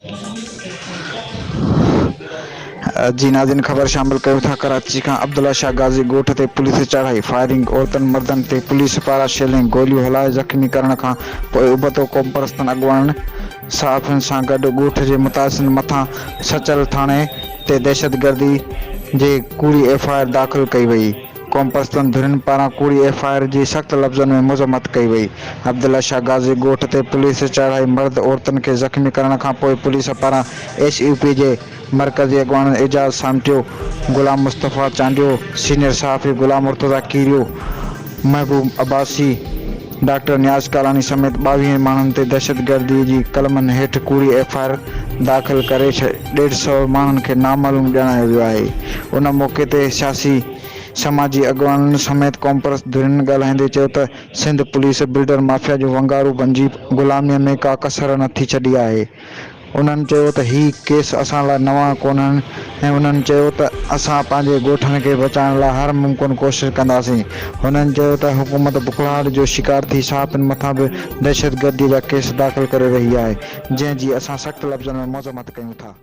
जी नाज़रीन, ख़बर शामिल कयूं था। कराची खां अब्दुल्ला शाह गाज़ी ॻोठ ते पुलिस चढ़ाई, फायरिंग, औरतुनि मर्दनि ते पुलिस पारां शेलिंग, गोलियूं हलाए ज़ख़्मी करण खां पोइ उबतो क़ौम परस्तनि अॻुवाणनि सहाफ़ियुनि सां गॾु ॻोठ जे मुतासिरनि मथां सचल थाणे ते दहशतगर्दी जे कूड़ी FIR दाख़िल कई वई। क़ौम परस्तनि धुरियुनि पारां कूड़ी FIR जी सख़्त लफ़्ज़नि में मज़म्मत कई वई। अब्दुल्ला शाह गाज़ी ॻोठ ते पुलिस चढ़ाई, मर्द औरतुनि खे ज़ख़्मी करण खां पोइ पुलिस पारां SUP जे मरकज़ी अॻुवाणनि एजाज़ सामटियो, गुलाम मुस्तफ़ा चांडियो, सीनियर सहाफ़ी गुलाम मुर्तज़ा कीरियो, महबूब अब्बासी, डॉक्टर नियाज़ कालानी समेत 22 माण्हुनि ते दहशतगर्दी जी कलमनि हेठि कूड़ी FIR दाख़िल करे 150 माण्हुनि खे नामालूम ॼाणायो वियो आहे। उन मौक़े ते सियासी समाजी अॻुवाननि समेत क़ौम परस्त धुरियुनि ॻाल्हाईंदे चयो त सिंध पुलिस बिल्डर माफ़िया जो वंगारू बणिजी ग़ुलामीअ में का कसर नथी छॾी आहे। उन्हनि चयो त ही केस असां लाइ नवां कोन्हनि ऐं उन्हनि चयो त असां पंहिंजे ॻोठनि खे बचाइण लाइ हर मुमकिन कोशिश कंदासीं। हुननि चयो त हुकूमत बुखड़ाहट जो शिकार थी सहाफ़ियुनि मथां बि दहशतगर्दी जा केस दाख़िल करे रही आहे, जंहिं जी असां सख़्त लफ़्ज़नि में मज़म्मत कयूं था।